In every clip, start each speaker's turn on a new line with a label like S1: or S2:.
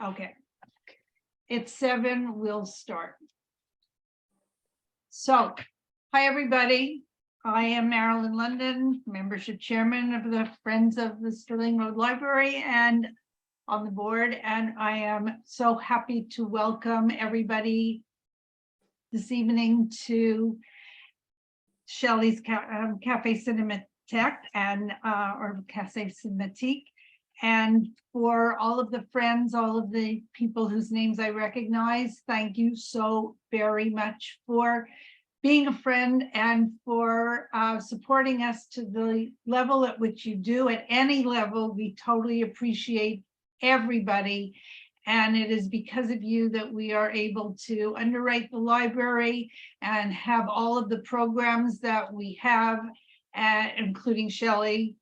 S1: Okay. It's 7, we'll start. So, hi everybody. I am Marilyn London, membership chairman of the Friends of the Stirling Road Library and on the board. And I am so happy to welcome everybody this evening to Shelly's Cafe Cinematheque and or Cafe Cinematheque. And for all of the friends, all of the people whose names I recognize, thank you so very much for being a friend and for supporting us to the level at which you do. At any level, we totally appreciate everybody. And it is because of you that we are able to underwrite the library and have all of the programs that we have, including Shelly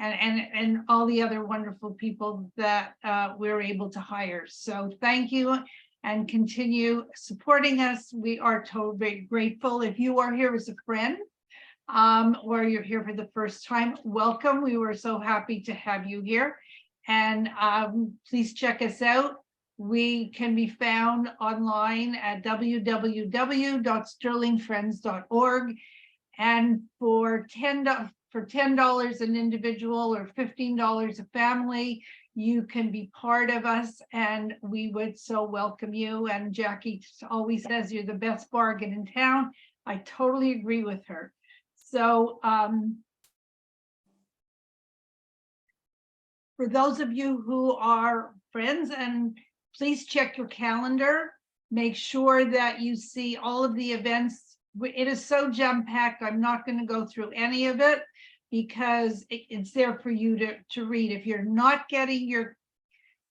S1: and all the other wonderful people that we're able to hire. So thank you and continue supporting us. We are totally grateful. If you are here as a friend or you're here for the first time, welcome. We were so happy to have you here. And please check us out. We can be found online at www.stirlingfriends.org. And for $10 an individual or $15 a family, you can be part of us, and we would so welcome you. And Jackie always says you're the best bargain in town. I totally agree with her. So for those of you who are friends, and please check your calendar, make sure that you see all of the events. It is so jam-packed. I'm not going to go through any of it because it's there for you to read. If you're not getting your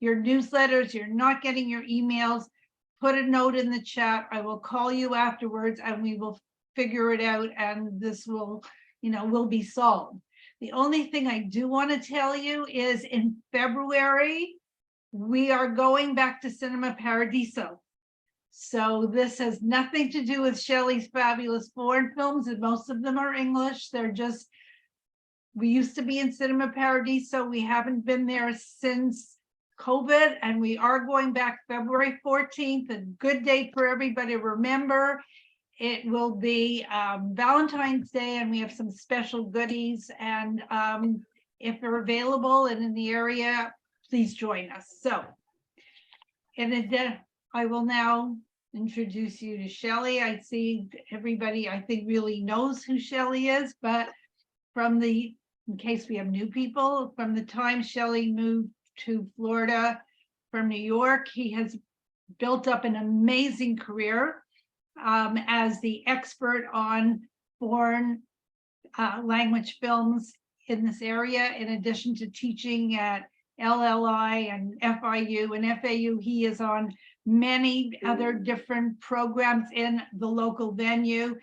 S1: newsletters, you're not getting your emails, put a note in the chat. I will call you afterwards and we will figure it out, and this will, will be solved. The only thing I do want to tell you is in February, we are going back to Cinema Paradiso. So this has nothing to do with Shelly's fabulous foreign films, and most of them are English. They're just, we used to be in Cinema Paradiso. We haven't been there since COVID, and we are going back February 14th, a good date for everybody to remember. It will be Valentine's Day, and we have some special goodies. And if they're available and in the area, please join us. So, I will now introduce you to Shelly. I see everybody, I think, really knows who Shelly is, but in case we have new people, from the time Shelly moved to Florida from New York, he has built up an amazing career as the expert on foreign language films in this area. In addition to teaching at LLI and FIU and FAU, he is on many other different programs in the local venue.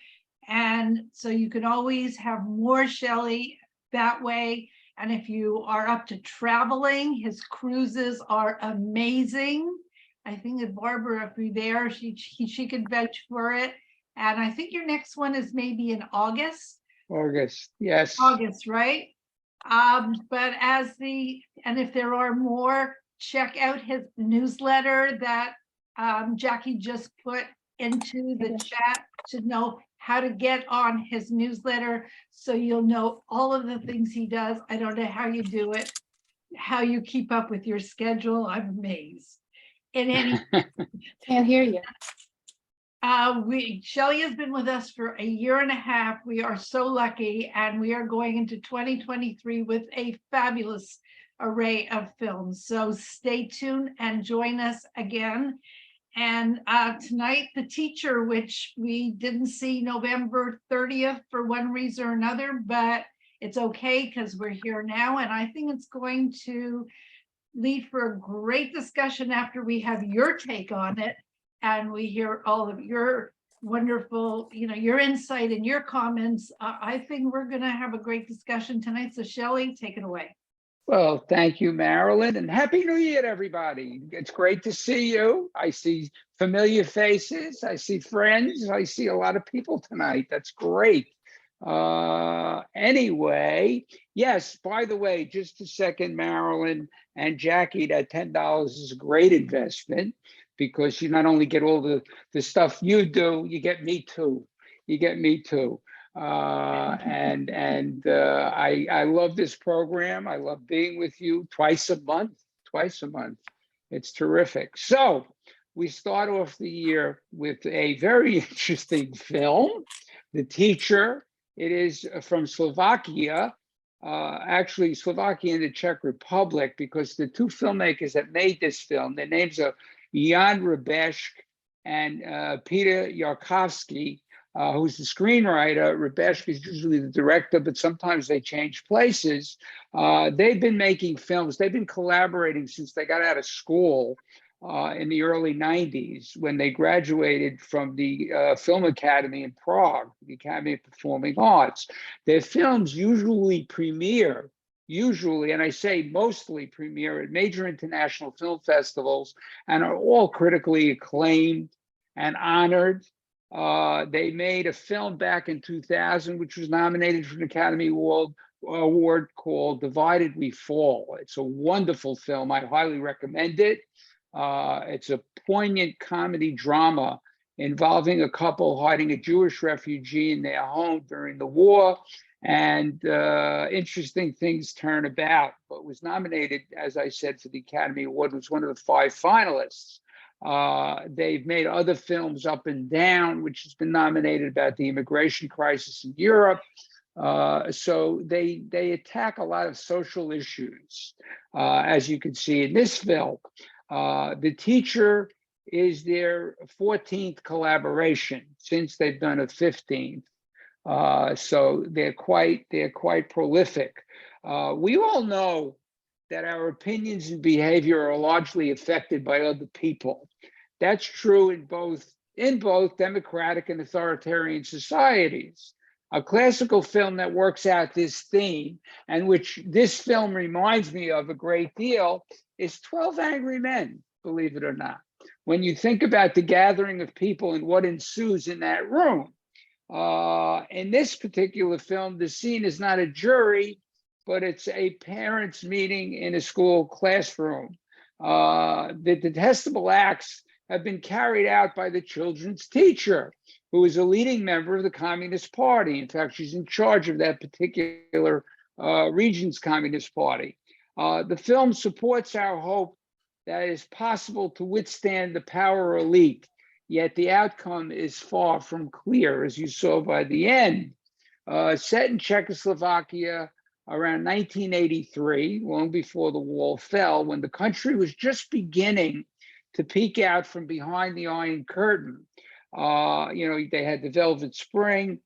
S1: And so you can always have more Shelly that way. And if you are up to traveling, his cruises are amazing. I think that Barbara, if you're there, she could vouch for it. And I think your next one is maybe in August.
S2: August, yes.
S1: August, right? But and if there are more, check out his newsletter that Jackie just put into the chat to know how to get on his newsletter, so you'll know all of the things he does. I don't know how you do it, how you keep up with your schedule. I'm amazed. In any
S3: Can't hear you.
S1: Shelly has been with us for a year and a half. We are so lucky, and we are going into 2023 with a fabulous array of films. So stay tuned and join us again. And tonight, The Teacher, which we didn't see November 30th for one reason or another, but it's okay because we're here now. And I think it's going to lead for a great discussion after we have your take on it. And we hear all of your wonderful, your insight and your comments. I think we're going to have a great discussion tonight. So Shelly, take it away.
S2: Well, thank you, Marilyn, and Happy New Year, everybody. It's great to see you. I see familiar faces. I see friends. I see a lot of people tonight. That's great. Anyway, Yes, by the way, just a second, Marilyn and Jackie, that $10 is a great investment because you not only get all the stuff you do, you get me too. You get me too. I love this program. I love being with you twice a month, twice a month. It's terrific. So we start off the year with a very interesting film, The Teacher. It is from Slovakia. Actually Slovakia and the Czech Republic, because the two filmmakers that made this film, their names are Jan Rebešk and Peter Yarkovsky, who's the screenwriter. Rebešk is usually the director, but sometimes they change places. They've been making films. They've been collaborating since they got out of school in the early 90s when they graduated from the Film Academy in Prague, the Academy of Performing Arts. Their films usually premiere, and I say mostly premiere at major international film festivals and are all critically acclaimed and honored. They made a film back in 2000, which was nominated for an Academy Award called Divided We Fall. It's a wonderful film. I highly recommend it. It's a poignant comedy drama involving a couple hiding a Jewish refugee in their home during the war, and interesting things turn about. But was nominated, as I said, for the Academy Award, was one of the 5 finalists. They've made other films, Up and Down, which has been nominated, about the immigration crisis in Europe. So they attack a lot of social issues, as you can see in this film. The Teacher is their 14th collaboration since they've done a 15th. So they're quite prolific. We all know that our opinions and behavior are largely affected by other people. That's true in both democratic and authoritarian societies. A classical film that works out this theme, and which this film reminds me of a great deal, is 12 Angry Men, believe it or not. When you think about the gathering of people and what ensues in that room. In this particular film, the scene is not a jury, but it's a parents' meeting in a school classroom. The detestable acts have been carried out by the children's teacher, who is a leading member of the Communist Party. In fact, she's in charge of that particular region's Communist Party. The film supports our hope that it is possible to withstand the power elite, yet the outcome is far from clear, as you saw by the end. Set in Czechoslovakia around 1983, long before the wall fell, when the country was just beginning to peek out from behind the Iron Curtain. They had the Velvet Spring,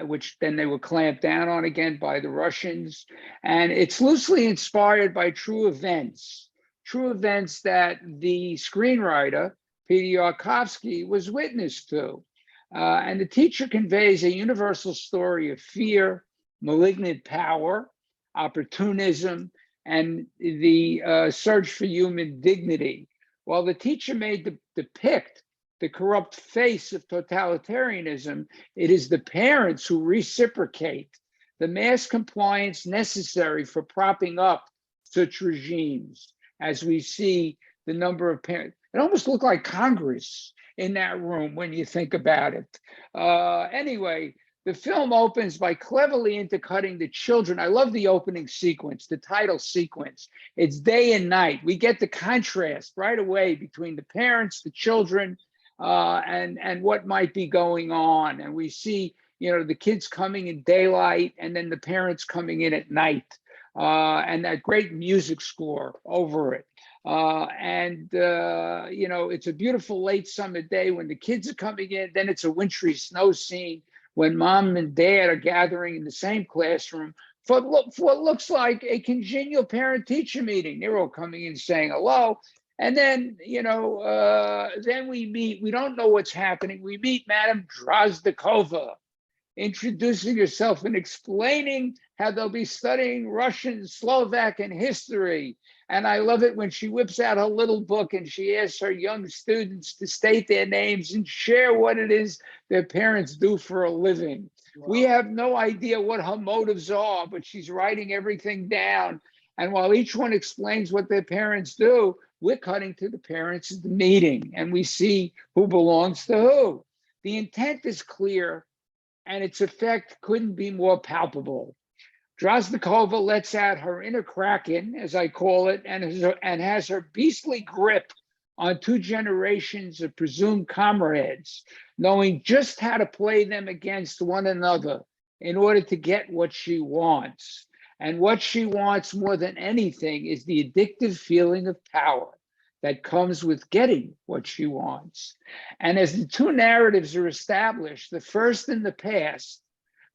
S2: which then they were clamped down on again by the Russians. And it's loosely inspired by true events that the screenwriter, Peter Yarkovsky, was witness to. And The Teacher conveys a universal story of fear, malignant power, opportunism, and the search for human dignity. While The Teacher may depict the corrupt face of totalitarianism, it is the parents who reciprocate the mass compliance necessary for propping up such regimes. As we see the number of parents, it almost looked like Congress in that room when you think about it. Anyway, the film opens by cleverly intercutting the children. I love the opening sequence, the title sequence. It's day and night. We get the contrast right away between the parents, the children, and what might be going on. And we see, the kids coming in daylight and then the parents coming in at night, and that great music score over it. It's a beautiful late summer day when the kids are coming in. Then it's a wintry snow scene when mom and dad are gathering in the same classroom for what looks like a congenial parent-teacher meeting. They're all coming in saying hello. And then, then we meet, we don't know what's happening. We meet Madame Drazdechova, introducing herself and explaining how they'll be studying Russian, Slovak, and history. And I love it when she whips out her little book and she asks her young students to state their names and share what it is their parents do for a living. We have no idea what her motives are, but she's writing everything down. And while each one explains what their parents do, we're cutting to the parents at the meeting and we see who belongs to who. The intent is clear and its effect couldn't be more palpable. Drazdechova lets out her inner kraken, as I call it, and has her beastly grip on two generations of presumed comrades, knowing just how to play them against one another in order to get what she wants. And what she wants more than anything is the addictive feeling of power that comes with getting what she wants. And as the two narratives are established, the first in the past,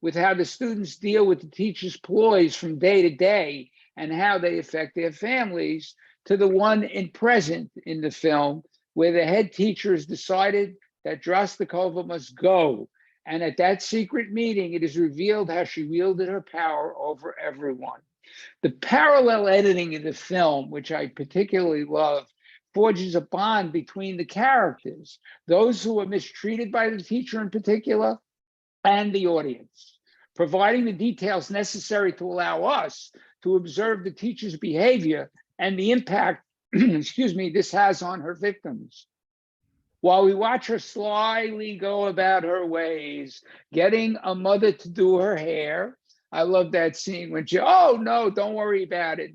S2: with how the students deal with the teacher's ploys from day to day and how they affect their families, to the one in present in the film, where the head teacher has decided that Drazdechova must go. And at that secret meeting, it is revealed how she wielded her power over everyone. The parallel editing in the film, which I particularly love, forges a bond between the characters, those who are mistreated by the teacher in particular, and the audience, providing the details necessary to allow us to observe the teacher's behavior and the impact, excuse me, this has on her victims. While we watch her slyly go about her ways, getting a mother to do her hair. I love that scene when she, oh no, don't worry about it.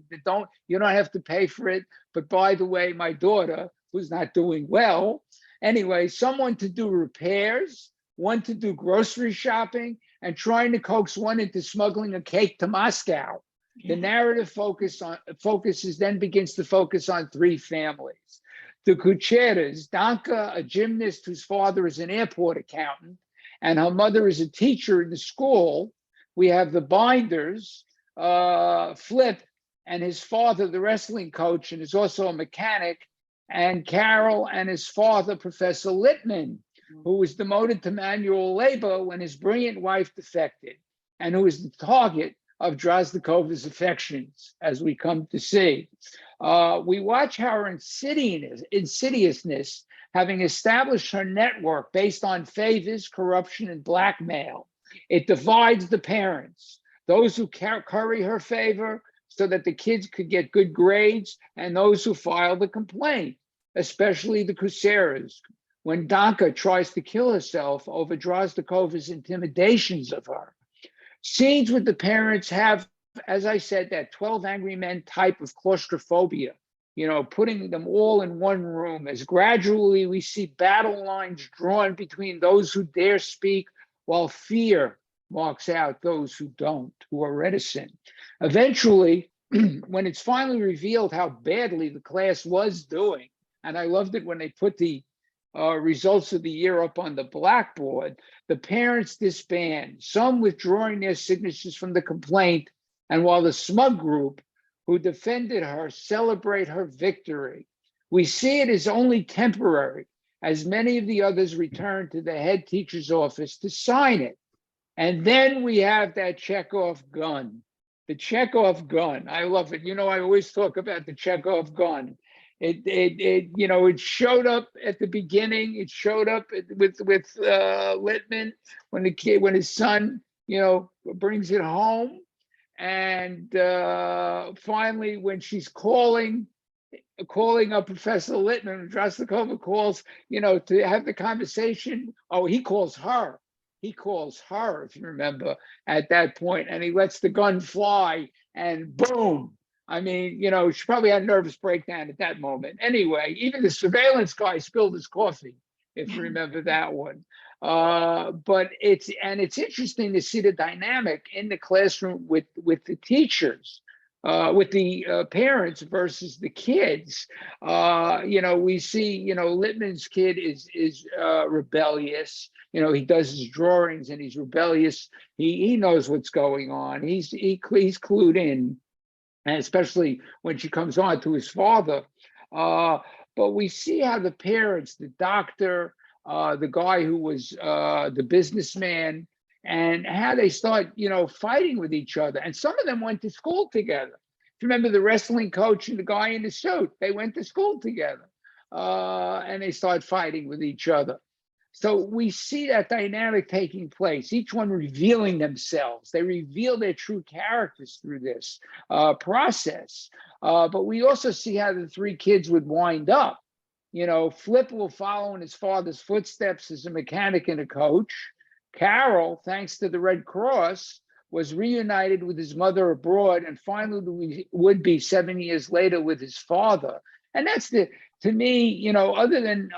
S2: You don't have to pay for it. But by the way, my daughter, who's not doing well, anyway, someone to do repairs, one to do grocery shopping, and trying to coax one into smuggling a cake to Moscow. The narrative then begins to focus on three families. The Kucheras, Danka, a gymnast whose father is an airport accountant, and her mother is a teacher in the school. We have the Binders, Flip, and his father, the wrestling coach, and is also a mechanic, and Carol and his father, Professor Littman, who was demoted to manual labor when his brilliant wife defected, and who is the target of Drazdekhova's affections, as we come to see. We watch how her insidiousness, having established her network based on favors, corruption, and blackmail, it divides the parents, those who curry her favor so that the kids could get good grades, and those who file the complaint, especially the Kucheras. When Danka tries to kill herself over Drazdekhova's intimidations of her. Scenes with the parents have, as I said, that 12 Angry Men type of claustrophobia, putting them all in one room, as gradually we see battle lines drawn between those who dare speak, while fear marks out those who don't, who are reticent. Eventually, when it's finally revealed how badly the class was doing, and I loved it when they put the results of the year up on the blackboard, the parents disband, some withdrawing their signatures from the complaint, and while the smug group who defended her celebrate her victory. We see it as only temporary, as many of the others return to the head teacher's office to sign it. And then we have that Chekhov gun. The Chekhov gun, I love it. I always talk about the Chekhov gun. It showed up at the beginning. It showed up with Littman when his son, brings it home, and finally when she's calling up Professor Littman, Drazdechova calls, to have the conversation. Oh, he calls her. He calls her, if you remember, at that point, and he lets the gun fly, and boom. I mean, she probably had a nervous breakdown at that moment. Anyway, even the surveillance guy spilled his coffee, if you remember that one. But it's interesting to see the dynamic in the classroom with the teachers, with the parents versus the kids. We see, Littman's kid is rebellious. He does his drawings and he's rebellious. He knows what's going on. He's clued in. And especially when she comes on to his father. But we see how the parents, the doctor, the guy who was the businessman, and how they start, fighting with each other. And some of them went to school together. If you remember the wrestling coach and the guy in the suit, they went to school together. And they start fighting with each other. So we see that dynamic taking place, each one revealing themselves. They reveal their true characters through this process. But we also see how the three kids would wind up. You know, Flip will follow in his father's footsteps as a mechanic and a coach. Carol, thanks to the Red Cross, was reunited with his mother abroad, and finally would be 7 years later with his father. And that's to me, you know, other than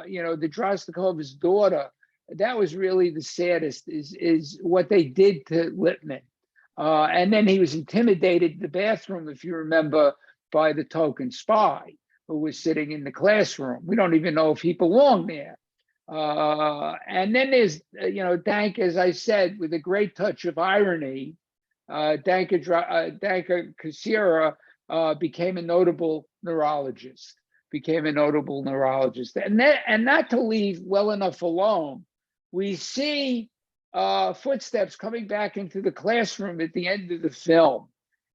S2: you know, the Drazdechovan's daughter, that was really the saddest is what they did to Lippman. And then he was intimidated in the bathroom, if you remember, by the token spy who was sitting in the classroom. We don't even know if he belonged there. And then there's, you know, Danka, as I said, with a great touch of irony, Danka Kasira became a notable neurologist, And not to leave well enough alone, we see footsteps coming back into the classroom at the end of the film.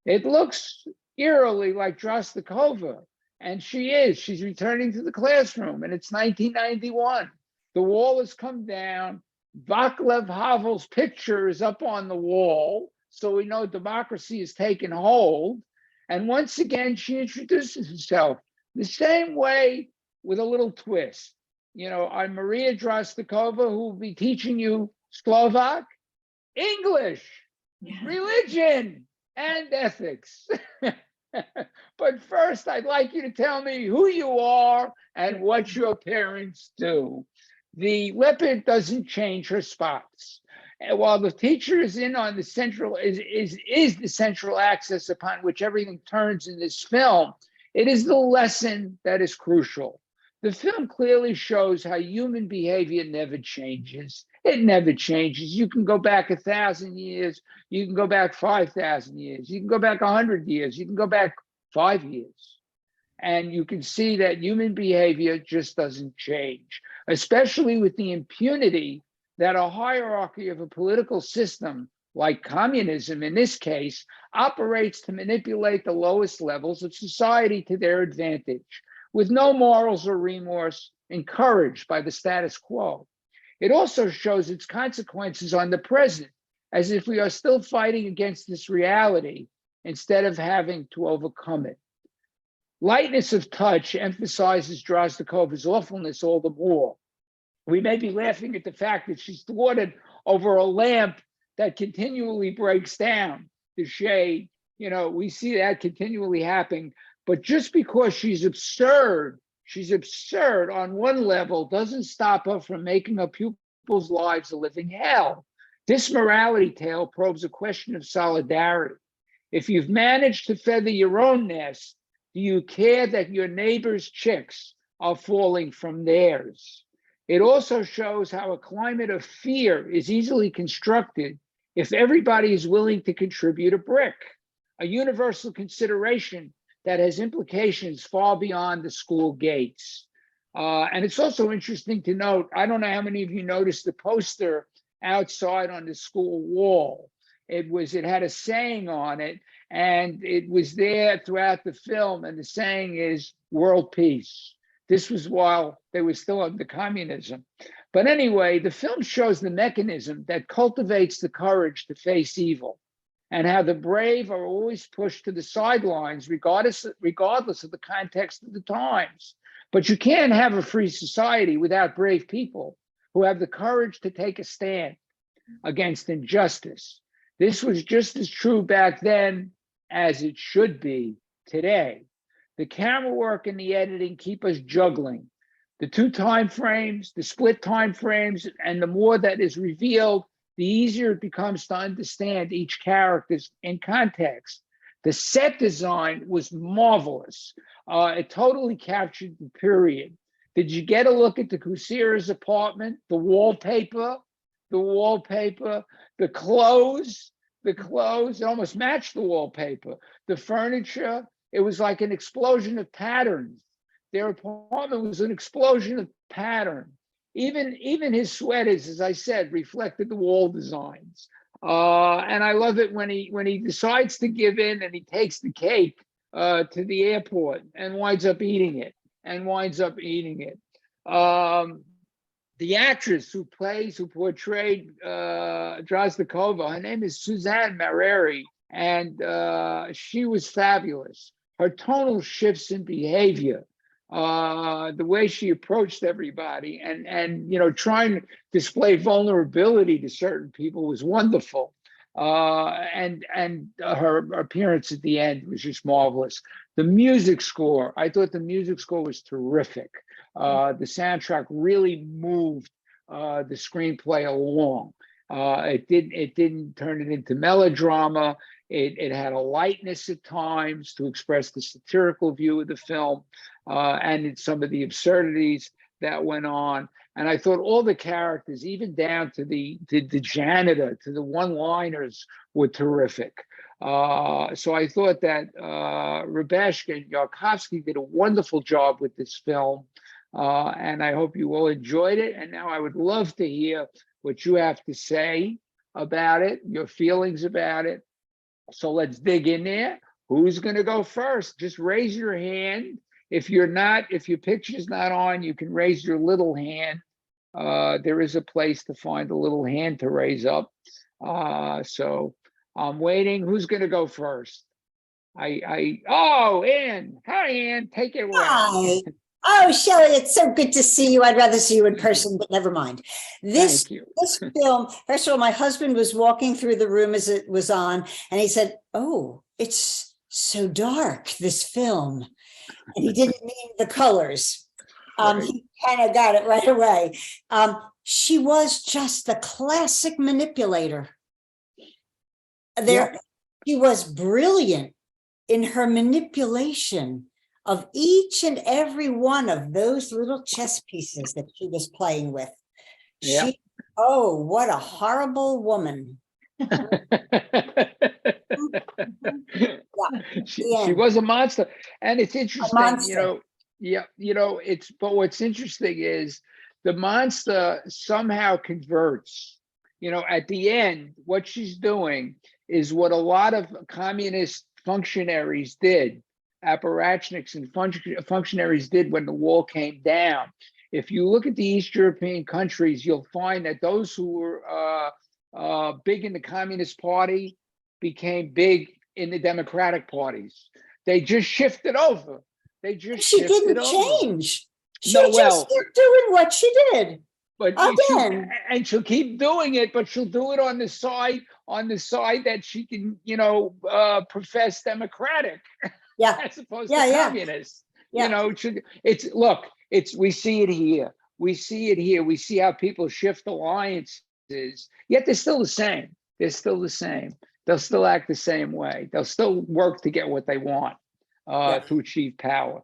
S2: It looks eerily like Drazdechova, and she's returning to the classroom, and it's 1991. The wall has come down. Václav Havel's picture is up on the wall, so we know democracy has taken hold. And once again, she introduces herself the same way with a little twist. You know, I'm Maria Drazdechova, who will be teaching you Slovak, English, religion, and ethics. But first, I'd like you to tell me who you are and what your parents do. The leopard doesn't change her spots. And while the teacher is in on the central is the central axis upon which everything turns in this film, it is the lesson that is crucial. The film clearly shows how human behavior never changes. It never changes. You can go back 1,000 years. You can go back 5,000 years. You can go back 100 years. You can go back 5 years. And you can see that human behavior just doesn't change, especially with the impunity that a hierarchy of a political system, like communism in this case, operates to manipulate the lowest levels of society to their advantage, with no morals or remorse, encouraged by the status quo. It also shows its consequences on the present, as if we are still fighting against this reality instead of having to overcome it. Lightness of touch emphasizes Drazdekhova's awfulness all the more. We may be laughing at the fact that she's thwarted over a lamp that continually breaks down the shade. You know, we see that continually happening. But just because she's absurd on one level, doesn't stop her from making her pupils' lives a living hell. This morality tale probes a question of solidarity. If you've managed to feather your own nest, do you care that your neighbor's chicks are falling from theirs? It also shows how a climate of fear is easily constructed if everybody is willing to contribute a brick, a universal consideration that has implications far beyond the school gates. And it's also interesting to note, I don't know how many of you noticed the poster outside on the school wall. It had a saying on it, and it was there throughout the film, and the saying is world peace. This was while they were still under communism. But anyway, the film shows the mechanism that cultivates the courage to face evil, and how the brave are always pushed to the sidelines, regardless of the context of the times. But you can't have a free society without brave people who have the courage to take a stand against injustice. This was just as true back then as it should be today. The camera work and the editing keep us juggling the two time frames, the split time frames, and the more that is revealed, the easier it becomes to understand each character in context. The set design was marvelous. It totally captured the period. Did you get a look at the Kusira's apartment? The wallpaper, the clothes, it almost matched the wallpaper. The furniture, it was like an explosion of patterns. Their apartment was an explosion of pattern. Even his sweaters, as I said, reflected the wall designs. And I love it when he decides to give in and he takes the cake to the airport and winds up eating it. the actress who portrayed Drazdechova, her name is Suzanne Mareri, and she was fabulous. Her tonal shifts in behavior, the way she approached everybody, and trying to display vulnerability to certain people was wonderful. And her appearance at the end was just marvelous. The music score, I thought the music score was terrific. The soundtrack really moved the screenplay along. It didn't turn it into melodrama. It had a lightness at times to express the satirical view of the film, and some of the absurdities that went on. And I thought all the characters, even down to the janitor, to the one-liners, were terrific. So I thought that Rebeshka and Yarkovsky did a wonderful job with this film. And I hope you all enjoyed it. And now I would love to hear what you have to say about it, your feelings about it. So let's dig in there. Who's going to go first? Just raise your hand. If your picture's not on, you can raise your little hand. There is a place to find a little hand to raise up. So I'm waiting. Who's going to go first? Ann. Hi, Ann. Take it away.
S4: Hi. Oh, Shelly, it's so good to see you. I'd rather see you in person, but never mind. This film, first of all, my husband was walking through the room as it was on, and he said, "Oh, it's so dark, this film." And he didn't mean the colors. He kind of got it right away. She was just the classic manipulator. She was brilliant in her manipulation of each and every one of those little chess pieces that she was playing with.
S2: Yeah.
S4: Oh, what a horrible woman.
S2: She was a monster. And it's interesting, but what's interesting is the monster somehow converts. At the end, what she's doing is what a lot of communist functionaries did, apparatchiks and functionaries did when the wall came down. If you look at the East European countries, you'll find that those who were big in the Communist Party became big in the Democratic parties. They just shifted over.
S4: She didn't change. She just kept doing what she did.
S2: But and she'll keep doing it, but she'll do it on the side that she can, profess democratic.
S4: Yeah.
S2: As opposed to communist.
S4: Yeah.
S2: We see it here. We see how people shift alliances, yet they're still the same. They'll still act the same way. They'll still work to get what they want, to achieve power.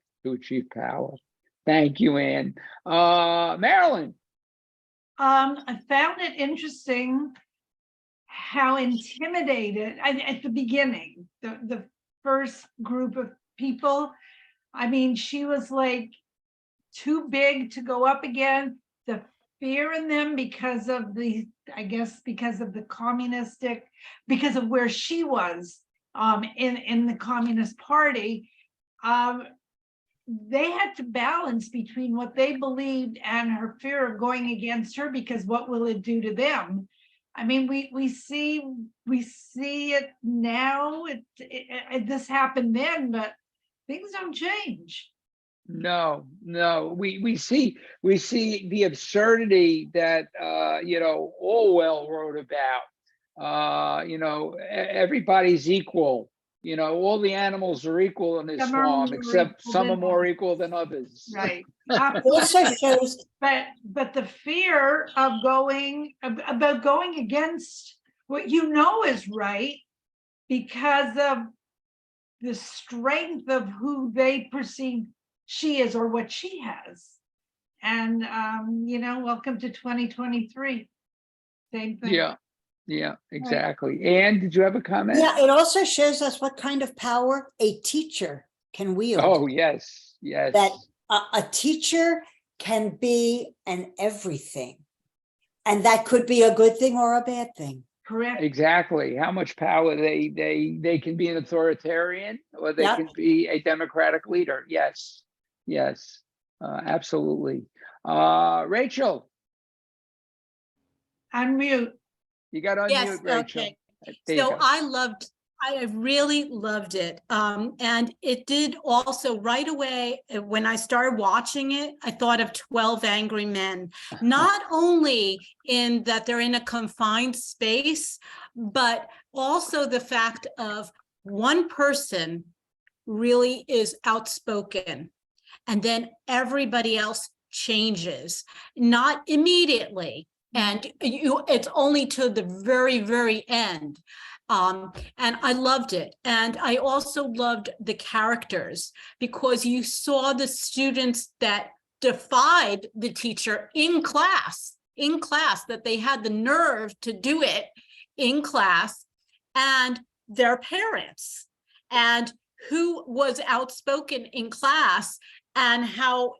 S2: Thank you, Ann. Marilyn.
S1: I found it interesting how intimidated at the beginning, the first group of people. I mean, she was like too big to go up against. The fear in them because of the communistic, because of where she was in the Communist Party. They had to balance between what they believed and her fear of going against her, because what will it do to them? I mean, we see it now. This happened then, but things don't change.
S2: No, we see the absurdity that Orwell wrote about. Everybody's equal. All the animals are equal in this farm, except some are more equal than others.
S1: Right.
S4: Also shows,
S1: but the fear of going against what is right, because of the strength of who they perceive she is or what she has. And welcome to 2023. Same thing.
S2: Yeah, exactly. Ann, did you have a comment?
S4: Yeah, it also shows us what kind of power a teacher can wield.
S2: Oh, yes.
S4: That a teacher can be an everything. And that could be a good thing or a bad thing.
S1: Correct.
S2: Exactly. How much power they can be an authoritarian, or they can be a democratic leader. Yes, absolutely. Rachel.
S1: unmute.
S2: You got to
S5: Yes,
S2: unmute, Rachel.
S5: okay.
S2: There you
S5: So
S2: go.
S5: I really loved it. And it did also right away, when I started watching it, I thought of 12 Angry Men, not only in that they're in a confined space, but also the fact of one person really is outspoken and then everybody else changes, not immediately. And it's only to the very, very end. And I loved it. And I also loved the characters because you saw the students that defied the teacher in class, that they had the nerve to do it in class, and their parents, and who was outspoken in class, and how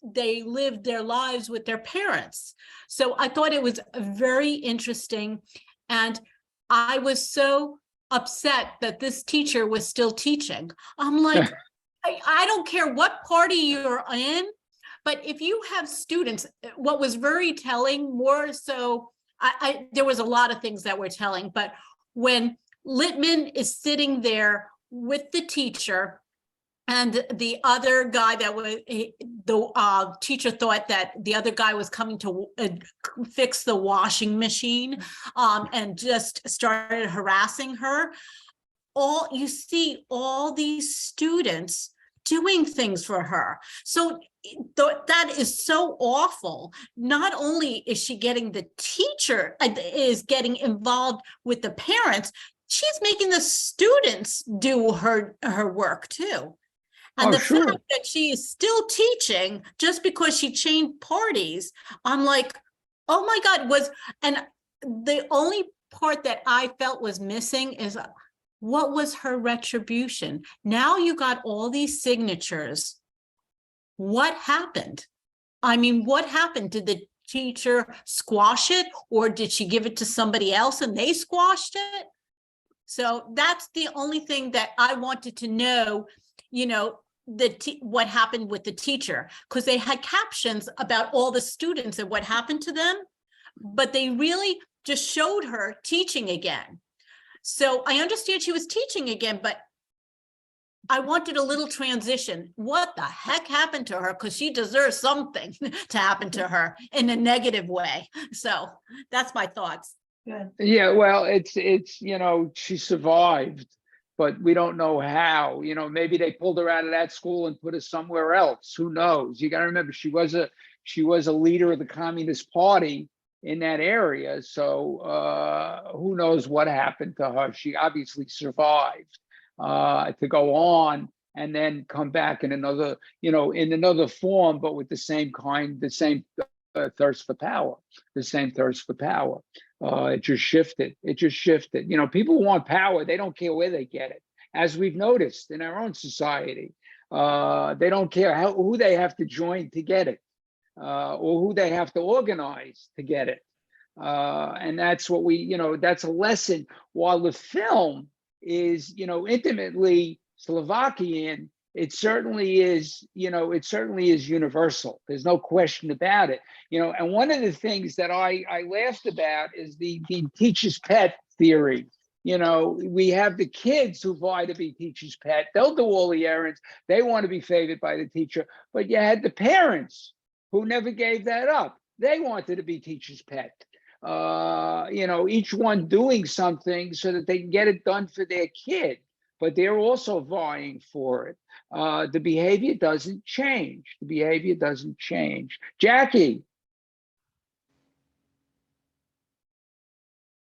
S5: they lived their lives with their parents. So I thought it was very interesting. And I was so upset that this teacher was still teaching. I'm like, I don't care what party you're in, but if you have students, what was very telling, more so, there was a lot of things that were telling, but when Littman is sitting there with the teacher, and the other guy that was, the teacher thought that the other guy was coming to fix the washing machine, and just started harassing her. You see all these students doing things for her. So that is so awful. Not only is she getting the teacher, is getting involved with the parents, she's making the students do her work too. And the fact that she is still teaching just because she changed parties, I'm like, oh my God, and the only part that I felt was missing is what was her retribution? Now you got all these signatures. What happened? I mean, what happened? Did the teacher squash it, or did she give it to somebody else and they squashed it? So that's the only thing that I wanted to know, what happened with the teacher, because they had captions about all the students and what happened to them, but they really just showed her teaching again. So I understand she was teaching again, but I wanted a little transition. What the heck happened to her? Because she deserves something to happen to her in a negative way. So that's my thoughts.
S1: Good.
S2: Yeah, well, it's she survived, but we don't know how. Maybe they pulled her out of that school and put her somewhere else. Who knows? You got to remember, she was a leader of the Communist Party in that area. So who knows what happened to her? She obviously survived to go on and then come back in another, in another form, but with the same thirst for power, the same thirst for power. It just shifted. People want power. They don't care where they get it. As we've noticed in our own society, they don't care who they have to join to get it, or who they have to organize to get it. And that's what that's a lesson. While the film is, intimately Slovakian, it certainly is, universal. There's no question about it. And one of the things that I laughed about is the teacher's pet theory. We have the kids who vie to be teacher's pet. They'll do all the errands. They want to be favored by the teacher. But you had the parents who never gave that up. They wanted to be teacher's pet. Each one doing something so that they can get it done for their kid. But they're also vying for it. The behavior doesn't change. Jackie.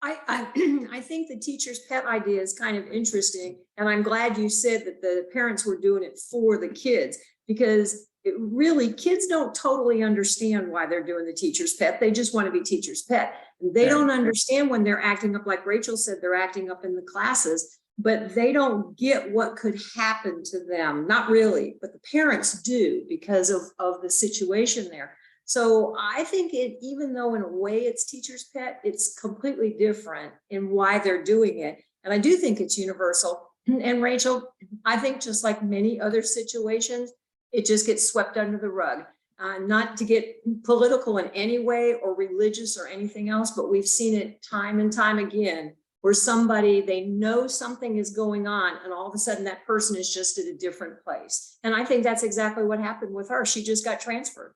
S6: I think the teacher's pet idea is kind of interesting. And I'm glad you said that the parents were doing it for the kids, because kids don't totally understand why they're doing the teacher's pet. They just want to be teacher's pet. They don't understand when they're acting up, like Rachel said, they're acting up in the classes, but they don't get what could happen to them. Not really, but the parents do, because of the situation there. So I think even though in a way it's teacher's pet, it's completely different in why they're doing it. And I do think it's universal. And Rachel, I think just like many other situations, it just gets swept under the rug. Not to get political in any way or religious or anything else, but we've seen it time and time again where somebody, they know something is going on and all of a sudden that person is just at a different place. And I think that's exactly what happened with her. She just got transferred.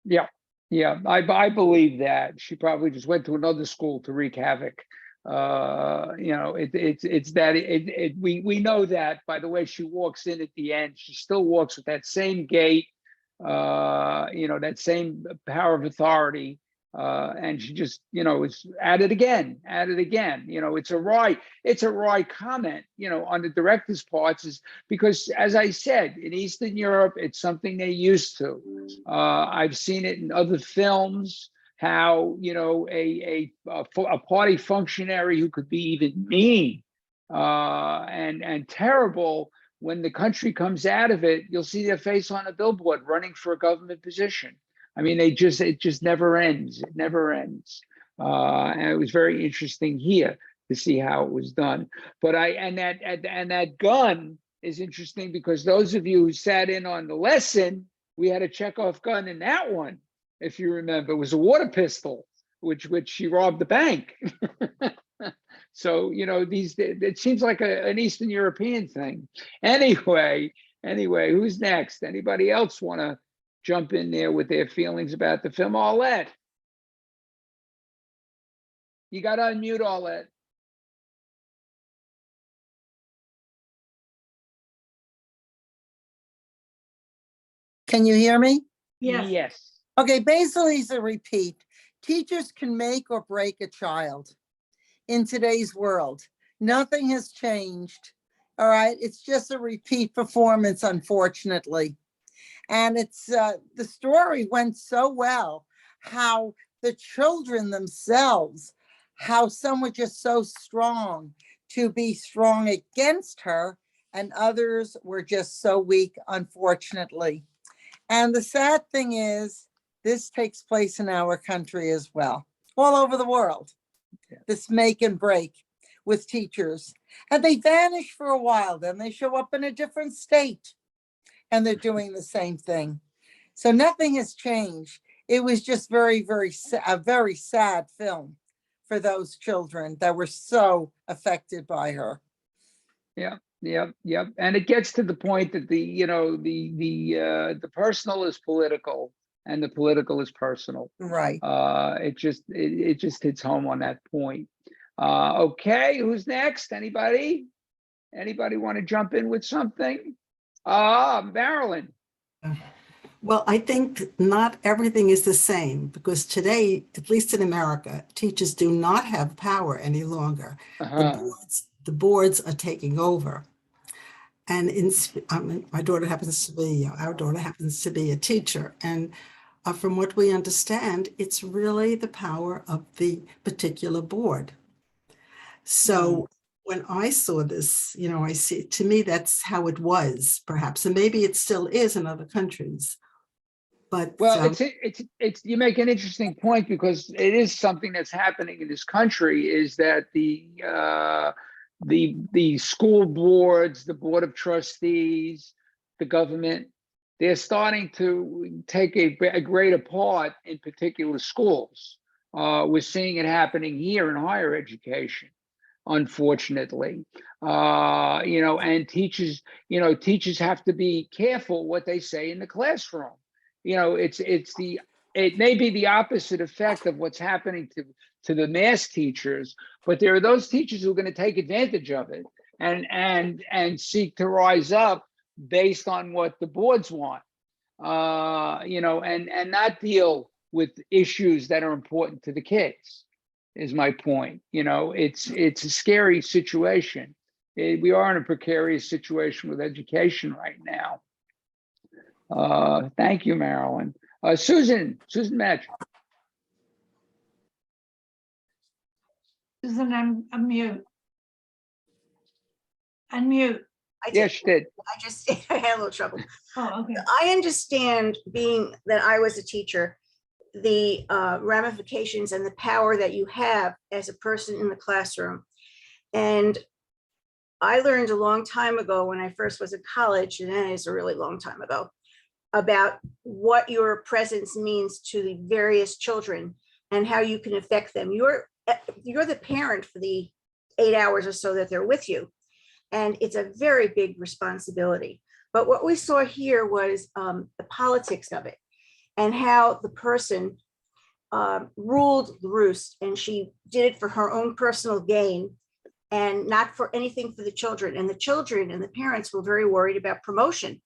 S2: Yeah, yeah, I believe that. She probably just went to another school to wreak havoc. You know, it's that we know that by the way she walks in at the end. She still walks with that same gait, you know, that same power of authority. And she just, you know, is at it again. You know, it's a wry comment, you know, on the director's parts, is because, as I said, in Eastern Europe, it's something they're used to. I've seen it in other films, how, you know, a party functionary who could be even mean and terrible, when the country comes out of it, you'll see their face on a billboard running for a government position. I mean, it just never ends. It never ends. And it was very interesting here to see how it was done. But that gun is interesting because those of you who sat in on the lesson, we had a Chekhov gun in that one, if you remember. It was a water pistol, which she robbed the bank. So, you know, it seems like an Eastern European thing. Anyway, who's next? Anybody else want to jump in there with their feelings about the film? Arlette, you got to unmute, Arlette.
S7: Can you hear me?
S1: Yes.
S2: Yes.
S7: Okay, basically it's a repeat. Teachers can make or break a child in today's world. Nothing has changed. All right, it's just a repeat performance, unfortunately. And it's the story went so well, how the children themselves, how some were just so strong to be strong against her, and others were just so weak, unfortunately. And the sad thing is, this takes place in our country as well, all over the world. This make and break with teachers. And they vanish for a while, then they show up in a different state and they're doing the same thing. So nothing has changed. It was just a very sad film for those children that were so affected by her.
S2: Yeah. And it gets to the point that the personal is political and the political is personal.
S7: Right.
S2: It just hits home on that point. Okay, who's next? Anybody want to jump in with something? Marilyn.
S8: Well, I think not everything is the same, because today, at least in America, teachers do not have power any longer. The boards are taking over. And our daughter happens to be a teacher. And from what we understand, it's really the power of the particular board. So when I saw this, you know, to me, that's how it was, perhaps, and maybe it still is in other countries. But
S2: well, it's you make an interesting point, because it is something that's happening in this country, is that the school boards, the board of trustees, the government, they're starting to take a greater part in particular schools. We're seeing it happening here in higher education, unfortunately. You know, and teachers have to be careful what they say in the classroom. You know, it may be the opposite effect of what's happening to the mass teachers, but there are those teachers who are going to take advantage of it and seek to rise up based on what the boards want, you know, and not deal with issues that are important to the kids, is my point. You know, it's a scary situation. We are in a precarious situation with education right now. Thank you, Marilyn. Susan Match.
S1: Susan, unmute. Unmute.
S2: Yes, she did.
S9: I just I had a little trouble.
S1: Oh, okay.
S9: I understand, being that I was a teacher, the ramifications and the power that you have as a person in the classroom. And I learned a long time ago, when I first was in college, and that is a really long time ago, about what your presence means to the various children and how you can affect them. You're the parent for the 8 hours or so that they're with you. And it's a very big responsibility. But what we saw here was the politics of it and how the person ruled the roost, and she did it for her own personal gain and not for anything for the children. And the children and the parents were very worried about promotion.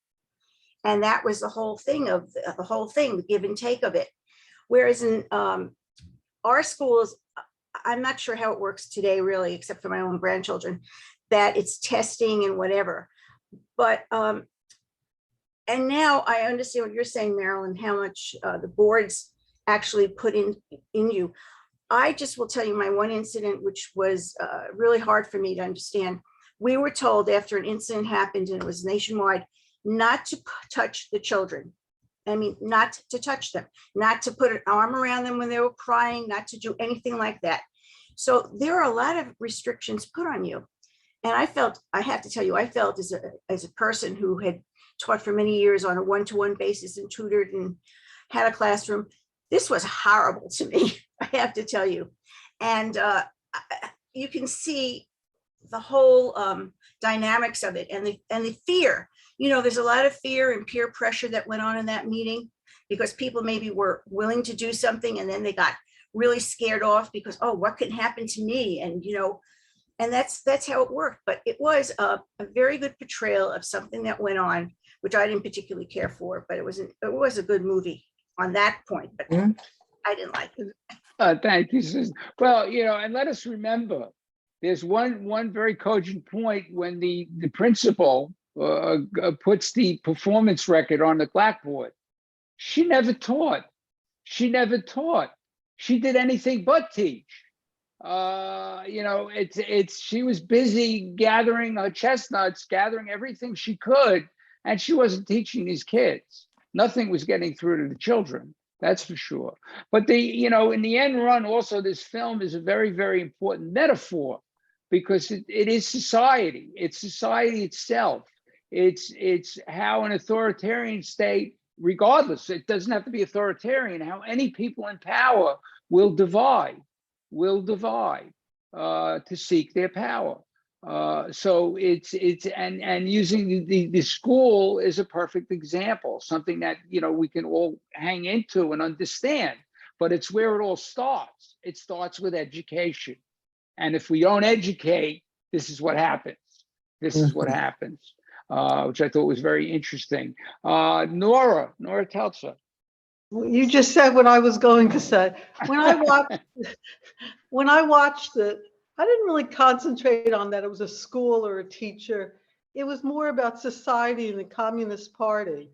S9: And that was the whole thing of the give and take of it. Whereas in our schools, I'm not sure how it works today, really, except for my own grandchildren, that it's testing and whatever. But, and now I understand what you're saying, Marilyn, how much the boards actually put in you. I just will tell you my one incident, which was really hard for me to understand. We were told after an incident happened, and it was nationwide, not to touch the children. I mean, not to touch them, not to put an arm around them when they were crying, not to do anything like that. So there are a lot of restrictions put on you. And I have to tell you, I felt as a person who had taught for many years on a one-to-one basis and tutored and had a classroom, this was horrible to me, I have to tell you. And you can see the whole dynamics of it and the fear. You know, there's a lot of fear and peer pressure that went on in that meeting because people maybe were willing to do something and then they got really scared off because, oh, what could happen to me? And, you know, and that's how it worked. But it was a very good portrayal of something that went on, which I didn't particularly care for, but it was a good movie on that point, but I didn't like it.
S2: Thank you, Susan. Well, you know, and let us remember, there's one very cogent point when the principal puts the performance record on the blackboard. She never taught. She never taught. She did anything but teach. You know, she was busy gathering her chestnuts, gathering everything she could, and she wasn't teaching these kids. Nothing was getting through to the children. That's for sure. But you know, in the end run, also, this film is a very, very important metaphor because it is society. It's society itself. It's how an authoritarian state, regardless, it doesn't have to be authoritarian, how any people in power will divide to seek their power. So and using the school is a perfect example, something that, you know, we can all hang into and understand, but it's where it all starts. It starts with education. And if we don't educate, this is what happens. This is what happens, which I thought was very interesting. Nora Teltzer.
S10: You just said what I was going to say. When I watched it, I didn't really concentrate on that it was a school or a teacher. It was more about society and the Communist Party.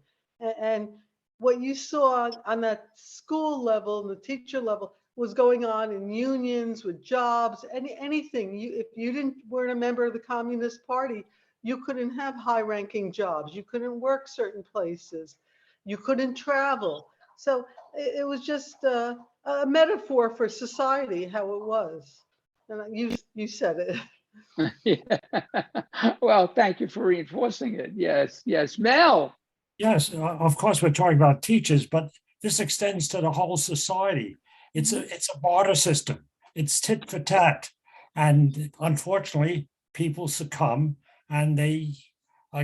S10: And what you saw on that school level and the teacher level was going on in unions with jobs, anything. If you weren't a member of the Communist Party, you couldn't have high-ranking jobs. You couldn't work certain places. You couldn't travel. So it was just a metaphor for society, how it was. And you said it.
S2: Yeah. Well, thank you for reinforcing it. Yes, Mel.
S11: Yes, of course, we're talking about teachers, but this extends to the whole society. It's a barter system. It's tit for tat. And unfortunately, people succumb and they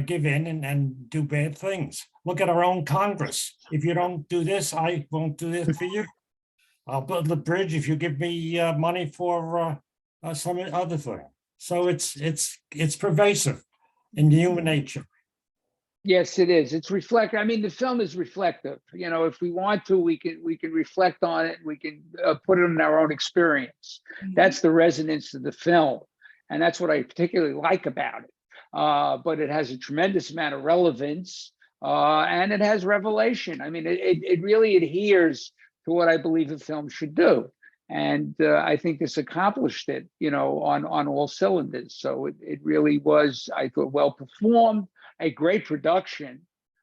S11: give in and do bad things. Look at our own Congress. If you don't do this, I won't do this for you. I'll build the bridge if you give me money for some other thing. So it's pervasive in human nature.
S2: Yes, it is. It's reflective. I mean, the film is reflective. You know, if we want to, we can reflect on it. We can put it in our own experience. That's the resonance of the film, and that's what I particularly like about it. But it has a tremendous amount of relevance, and it has revelation. I mean, it really adheres to what I believe a film should do, and I think this accomplished it. You know, on all cylinders. So it really was, I thought, well performed. A great production.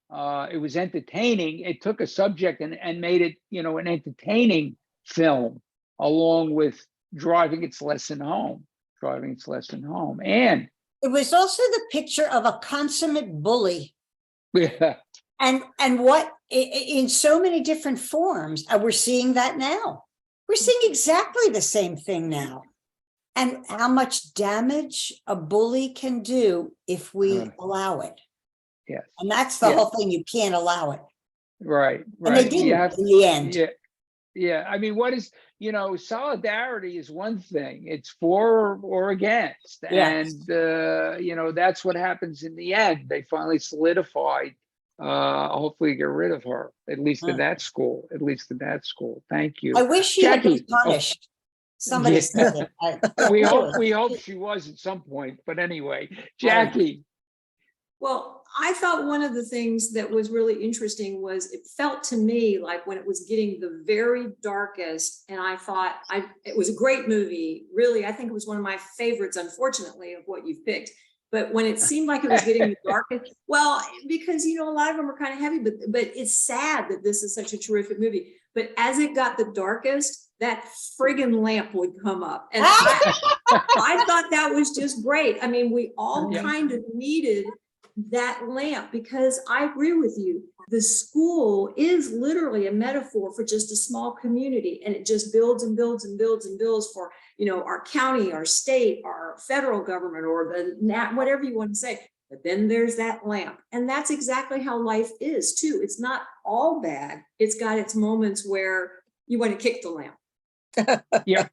S2: It was entertaining. It took a subject and made it, you know, an entertaining film, along with driving its lesson home. And
S4: it was also the picture of a consummate bully.
S2: Yeah.
S4: And what in so many different forms, we're seeing that now. We're seeing exactly the same thing now. And how much damage a bully can do if we allow it.
S2: Yes.
S4: And that's the whole thing. You can't allow it.
S2: Right.
S4: And they didn't in the end.
S2: Yeah. Yeah. I mean, solidarity is one thing. It's for or against.
S4: Yes.
S2: And, that's what happens in the end. They finally solidified, hopefully get rid of her, at least in that school, Thank you.
S4: I wish she had been
S2: Jackie.
S4: punished. Somebody
S2: Yeah.
S4: said it.
S2: We hope she was at some point, but anyway, Jackie.
S6: Well, I thought one of the things that was really interesting was it felt to me like when it was getting the very darkest, and I thought it was a great movie. Really, I think it was one of my favorites, unfortunately, of what you've picked. But when it seemed like it was getting the darkest, well, because a lot of them are kind of heavy, but it's sad that this is such a terrific movie. But as it got the darkest, that friggin' lamp would come up. And I thought that was just great. I mean, we all kind of needed that lamp, because I agree with you. The school is literally a metaphor for just a small community, and it just builds and builds and builds and builds for, our county, our state, our federal government, or whatever you want to say. But then there's that lamp. And that's exactly how life is too. It's not all bad. It's got its moments where you want to kick the lamp.
S2: Yeah.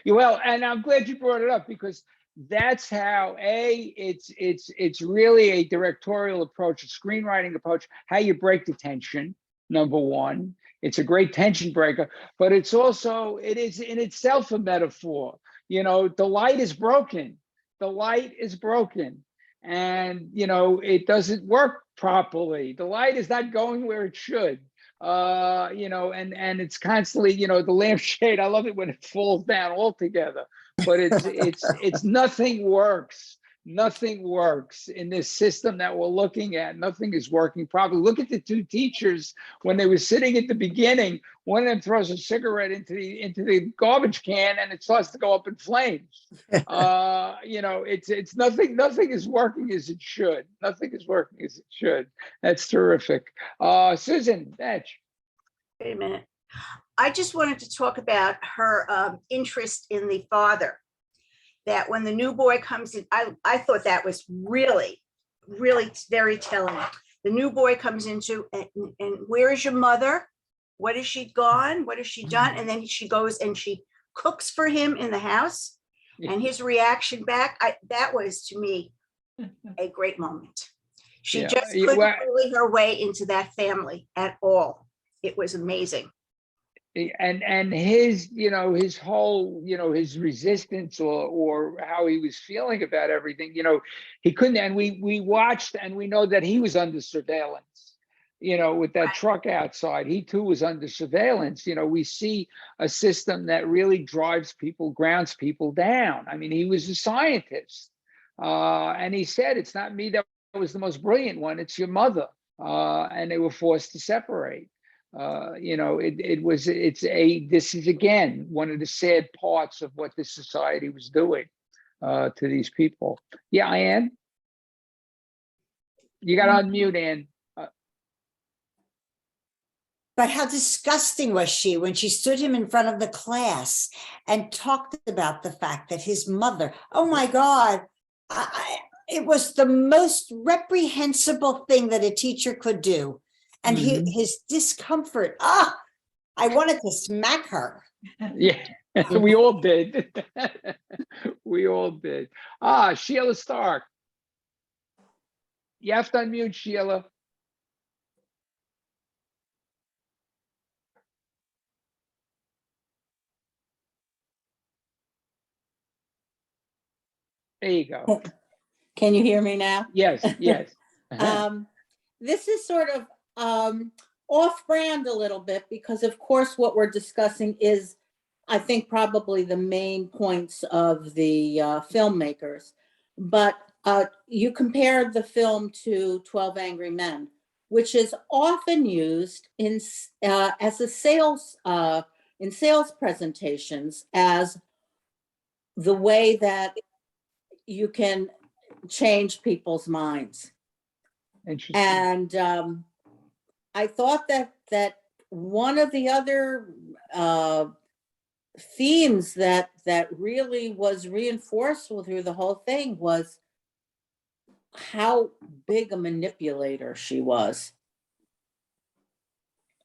S2: Well, and I'm glad you brought it up, because that's how it's really a directorial approach, a screenwriting approach, how you break the tension. Number one, it's a great tension breaker, but it is in itself a metaphor. The light is broken. And it doesn't work properly. The light is not going where it should. And it's constantly, the lampshade. I love it when it falls down altogether. But it's nothing works. Nothing works in this system that we're looking at. Nothing is working properly. Look at the two teachers when they were sitting at the beginning. One of them throws a cigarette into the garbage can, and it starts to go up in flames. It's nothing. Nothing is working as it should. Nothing is working as it should. That's terrific. Susan, Batch.
S9: Wait a minute. I just wanted to talk about her interest in the father. That when the new boy comes in, I thought that was really, really very telling. The new boy comes into, and where is your mother? What has she gone? What has she done? And then she goes and she cooks for him in the house. And his reaction back, that was to me a great moment. She just couldn't bully her way into that family at all. It was amazing.
S2: And his, his whole, his resistance or how he was feeling about everything, he couldn't. And we watched, and we know that he was under surveillance, with that truck outside. He too was under surveillance. We see a system that really grounds people down. I mean, he was a scientist, and he said, "It's not me that was the most brilliant one. It's your mother." And they were forced to separate. This is again one of the sad parts of what this society was doing to these people. Yeah, Ann, you got to unmute, Ann.
S4: But how disgusting was she when she stood him in front of the class and talked about the fact that his mother, oh my God, it was the most reprehensible thing that a teacher could do. And his discomfort, I wanted to smack her.
S2: Yeah, we all did. We all did. Sheila Stark. You have to unmute, Sheila. There you go.
S3: Can you hear me now?
S2: Yes.
S3: This is sort of off-brand a little bit, because of course what we're discussing is, I think, probably the main points of the filmmakers. But you compared the film to 12 Angry Men, which is often used as a sales in sales presentations as the way that you can change people's minds.
S2: Interesting.
S3: And I thought that one of the other themes that really was reinforced through the whole thing was how big a manipulator she was.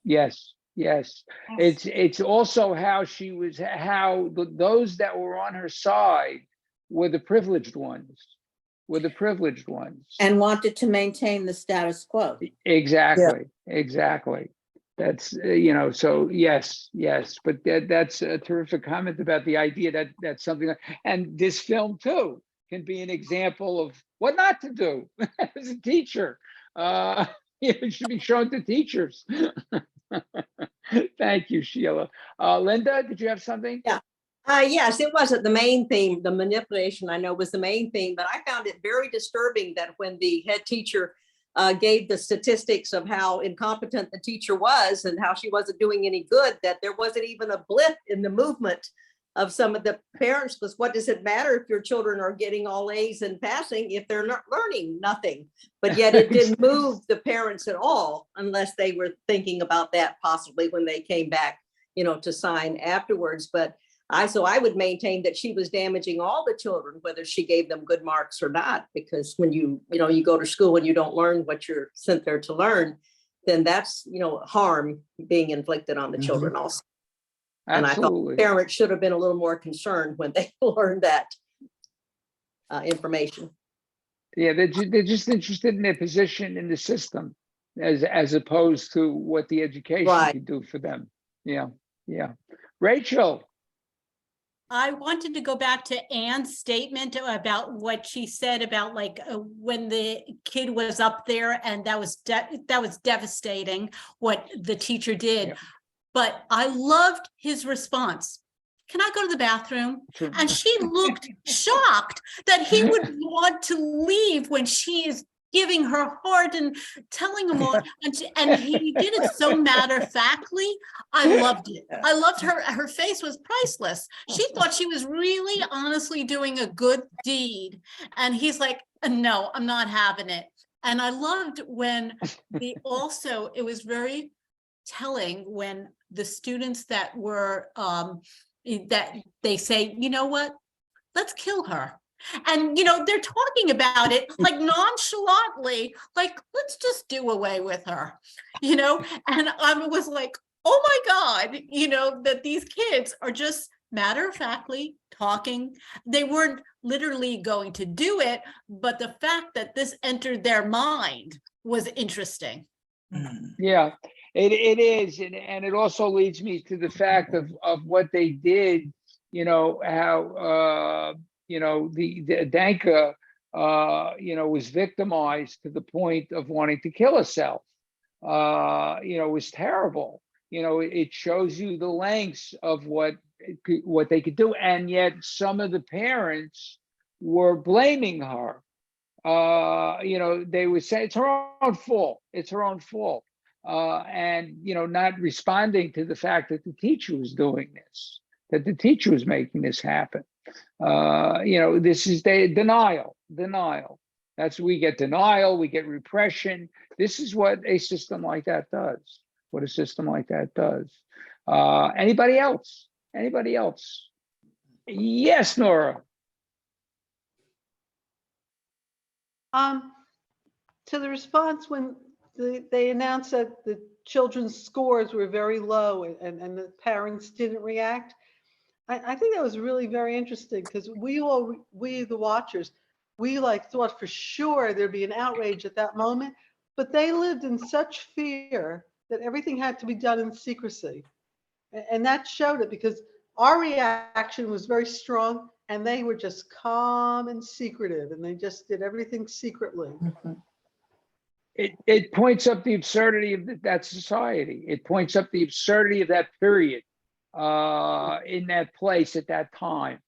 S2: Yes, yes. It's also how she was, how those that were on her side were the privileged ones,
S3: And wanted to maintain the status quo.
S2: Exactly, exactly. That's, so yes, but that's a terrific comment about the idea that that's something, and this film too can be an example of what not to do as a teacher. It should be shown to teachers. Thank you, Sheila. Linda, did you have something?
S12: Yeah. Yes, it wasn't the main theme. The manipulation, I know, was the main theme, but I found it very disturbing that when the head teacher gave the statistics of how incompetent the teacher was and how she wasn't doing any good, that there wasn't even a blip in the movement of some of the parents, because what does it matter if your children are getting all A's and passing if they're not learning nothing? But yet it didn't move the parents at all, unless they were thinking about that possibly when they came back, to sign afterwards. But I would maintain that she was damaging all the children, whether she gave them good marks or not, because when you go to school and you don't learn what you're sent there to learn, then that's, harm being inflicted on the children also. And
S2: Absolutely.
S12: I thought parents should have been a little more concerned when they learned that information.
S2: Yeah, they're just interested in their position in the system as opposed to what the education can do for them. Yeah. Rachel.
S5: I wanted to go back to Anne's statement about what she said about when the kid was up there, and that was devastating what the teacher did. Yeah. But I loved his response. Can I go to the bathroom? Sure. And she looked shocked that he would want to leave when she is giving her heart and telling him all, and he did it so matter-of-factly. I loved it. I loved her face was priceless. She thought she was really honestly doing a good deed. And he's like, no, I'm not having it. And I loved when it was very telling when the students that were, that they say, you know what, let's kill her. And, they're talking about it like nonchalantly, like, let's just do away with her, and I was like, oh my God, that these kids are just matter-of-factly talking. They weren't literally going to do it, but the fact that this entered their mind was interesting.
S2: Yeah, it is. And it also leads me to the fact of what they did, how, the Danka, was victimized to the point of wanting to kill herself. It was terrible. It shows you the lengths of what they could do. And yet some of the parents were blaming her. They would say it's her own fault. It's her own fault. And, not responding to the fact that the teacher was doing this, that the teacher was making this happen. This is denial. That's we get denial, we get repression. This is what a system like that does. Anybody else? Yes, Nora.
S10: To the response when they announced that the children's scores were very low and the parents didn't react, I think that was really very interesting, because we the watchers, we thought for sure there'd be an outrage at that moment, but they lived in such fear that everything had to be done in secrecy. And that showed it, because our reaction was very strong and they were just calm and secretive, and they just did everything secretly.
S2: Mm-hmm. It points up the absurdity of that society. It points up the absurdity of that period. In that place at that time,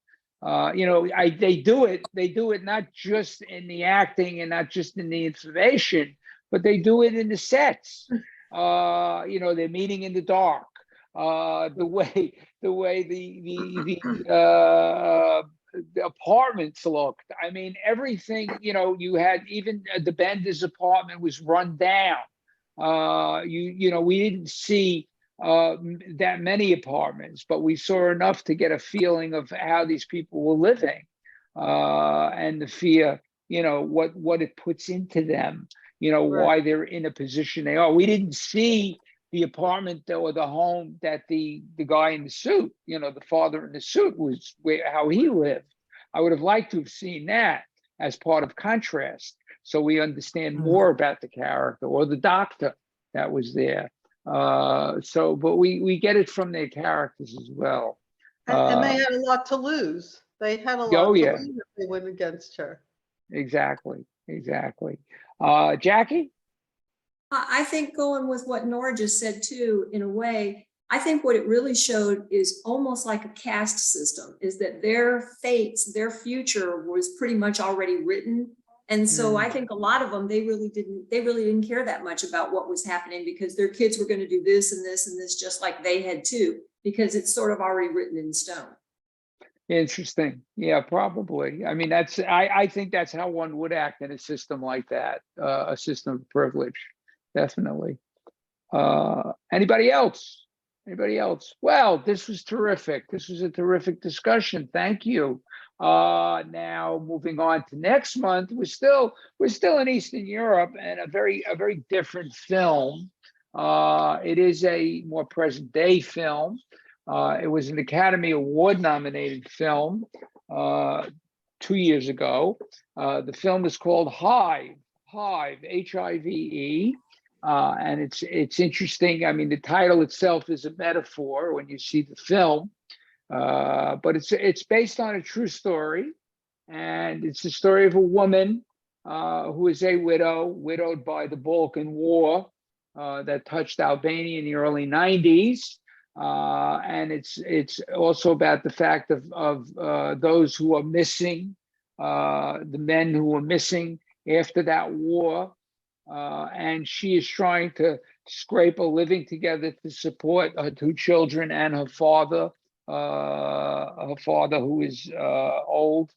S2: they do it not just in the acting and not just in the information, but they do it in the sets. They're meeting in the dark. The way the the apartments looked. I mean, everything, you know, you had even the Bender's apartment was run down. You know, we didn't see that many apartments, but we saw enough to get a feeling of how these people were living, and the fear, you know, what it puts into them, you know, why they're in a position they are. We didn't see the apartment or the home that the guy in the suit, you know, the father in the suit was, how he lived. I would have liked to have seen that as part of contrast, so we understand more about the character, or the doctor that was there. So, but we get it from their characters as well.
S10: And they had a lot to lose. They had a lot to lose if they went against her.
S2: Exactly. Jackie?
S6: I think going with what Nora just said too, in a way, I think what it really showed is almost like a caste system, is that their fates, their future was pretty much already written. And so I think a lot of them, they really didn't care that much about what was happening, because their kids were going to do this and this and this, just like they had too, because it's sort of already written in stone.
S2: Interesting. Yeah, probably. I mean, I think that's how one would act in a system like that, a system of privilege. Definitely. Anybody else? Well, this was terrific. This was a terrific discussion. Thank you. Now moving on to next month, we're still in Eastern Europe, and a very different film. It is a more present day film. It was an Academy Award nominated film 2 years ago. The film is called Hive, Hive, and it's interesting. I mean, the title itself is a metaphor when you see the film, but it's based on a true story, and it's the story of a woman who is a widowed by the Balkan War that touched Albania in the early 90s. And it's also about the fact of those who are missing, the men who were missing after that war. And she is trying to scrape a living together to support her 2 children and her father who is old.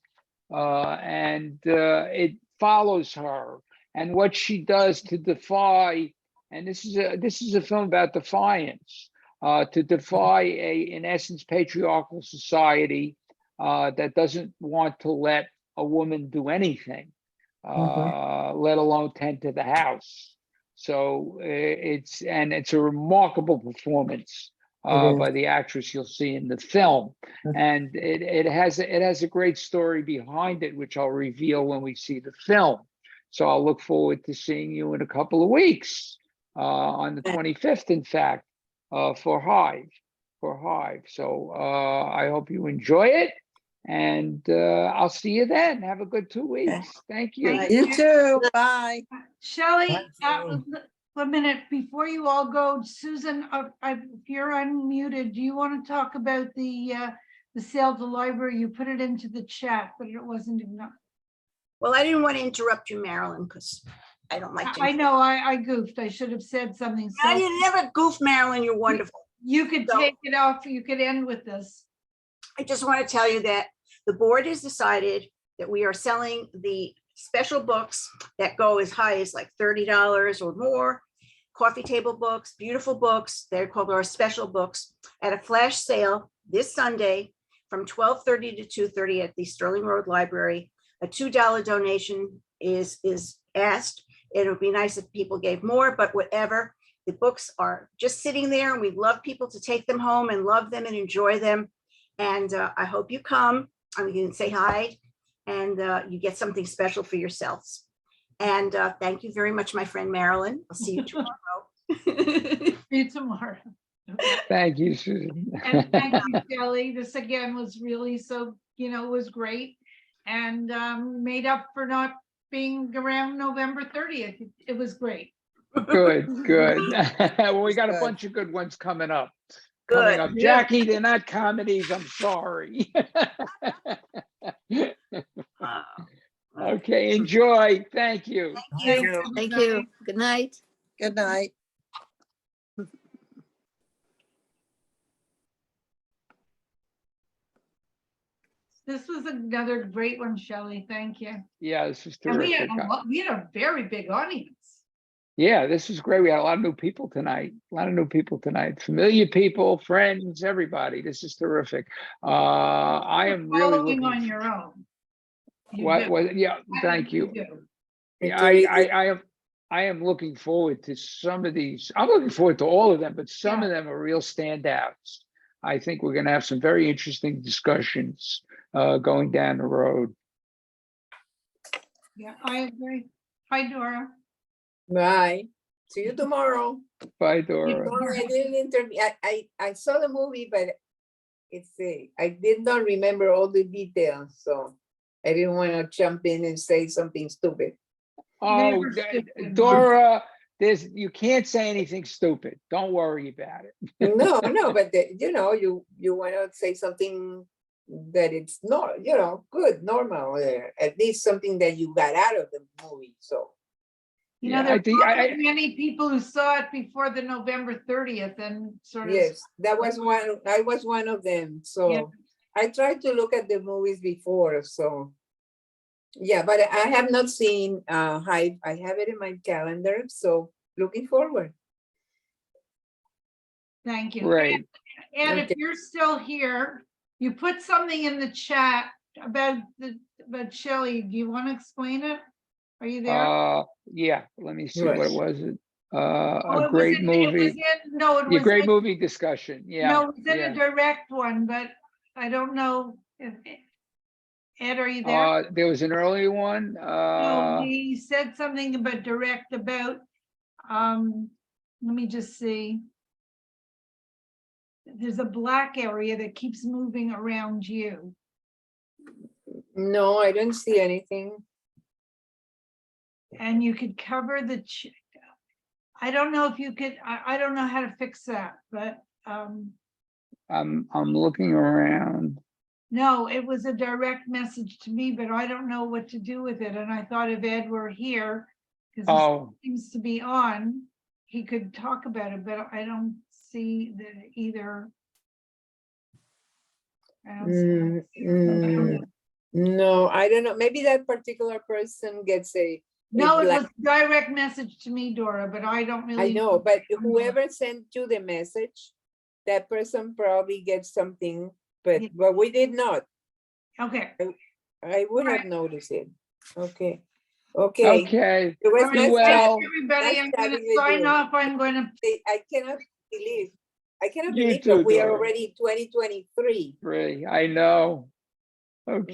S2: And it follows her and what she does to defy. And this is a film about defiance, to defy in essence, patriarchal society that doesn't want to let a woman do anything. Let alone tend to the house. So it's a remarkable performance by the actress you'll see in the film, and it has a great story behind it, which I'll reveal when we see the film. So I'll look forward to seeing you in a couple of weeks, on the 25th, in fact, for Hive. So I hope you enjoy it. And I'll see you then. Have a good 2 weeks. Thank you.
S7: You too. Bye.
S1: Shelley, 1 minute before you all go, Susan, if you're unmuted, do you want to talk about the sale to library? You put it into the chat, but it wasn't enough.
S9: Well, I didn't want to interrupt you, Marilyn, because I don't like to.
S1: I know I goofed. I should have said something.
S9: No, you never goof, Marilyn. You're wonderful.
S1: You could take it off. You could end with this.
S9: I just want to tell you that the board has decided that we are selling the special books that go as high as like $30 or more, coffee table books, beautiful books. They're called our special books, at a flash sale this Sunday from 12:30 to 2:30 at the Stirling Road Library. A $2 donation is asked. It would be nice if people gave more, but whatever. The books are just sitting there, and we'd love people to take them home and love them and enjoy them. And I hope you come. I'm going to say hi, and you get something special for yourselves. And thank you very much, my friend Marilyn. I'll see you tomorrow.
S1: See you tomorrow.
S2: Thank you, Susan.
S1: And thank you, Shelley. This again was really was great, and made up for not being around November 30th. It was great.
S2: Good. Well, we got a bunch of good ones coming up.
S9: Good.
S2: Jackie, they're not comedies. I'm sorry. Okay, enjoy. Thank you.
S9: Thank you. Thank you. Good night.
S7: Good night.
S1: This was another great one, Shelley. Thank you.
S2: Yeah, this is
S1: And
S2: terrific.
S1: we had a very big audience.
S2: Yeah, this is great. We had a lot of new people tonight. Familiar people, friends, everybody. This is terrific. I am really
S1: Following
S2: looking.
S1: on your own. You
S2: What
S1: do.
S2: was? Yeah,
S1: I
S2: thank
S1: think
S2: you.
S1: do.
S2: Yeah, I am looking forward to some of these. I'm looking forward to all of them, but some of them are real standouts. I think we're going to have some very interesting discussions going down the road.
S1: Yeah, I agree. Hi, Dora.
S13: Bye. See you tomorrow.
S2: Bye, Dora.
S13: Sorry, I didn't interview. I saw the movie, but I did not remember all the details, so I didn't want to jump in and say something stupid.
S2: Oh, Dora, you can't say anything stupid. Don't worry about it.
S13: No, but you want to say something that it's not, good, normal, at least something that you got out of the movie. So.
S1: There weren't many people who saw it before the November 30th and sort of.
S13: Yes, that was one. I was one of them. So I tried to look at the movies before. So yeah, but I have not seen Hive. I have it in my calendar. So looking forward.
S1: Thank you.
S2: Right.
S1: And if you're still here, you put something in the chat about Shelley. Do you want to explain it? Are you there?
S2: Yeah, let me see.
S13: Right.
S2: What was it?
S1: Oh,
S2: A great movie. Great
S1: in-
S2: movie discussion. Yeah.
S1: No, it was in a direct one, but I don't know if Ed, are you there?
S2: There was an early one.
S1: No, he said something about direct about, let me just see. There's a black area that keeps moving around you.
S13: No, I don't see anything.
S1: And you could cover the, I don't know if you could, I don't know how to fix that, but
S2: I'm looking around.
S1: no, it was a direct message to me, but I don't know what to do with it. And I thought if Ed were here, because he seems to be on, he could talk about it, but I don't see that either. I don't see it.
S13: No, I don't know. Maybe that particular person gets
S1: No, it was direct message to me, Dora, but I don't really.
S13: I know, but whoever sent you the message, that person probably gets something, but we did not.
S1: Okay.
S13: I would have noticed it. Okay.
S2: Okay.
S13: It was nice
S2: well.
S1: Everybody, I'm going to sign off. I'm going to.
S13: I cannot believe
S2: You
S13: that
S2: too,
S13: we are
S2: Dora.
S13: already 2023.
S2: I know. Okay.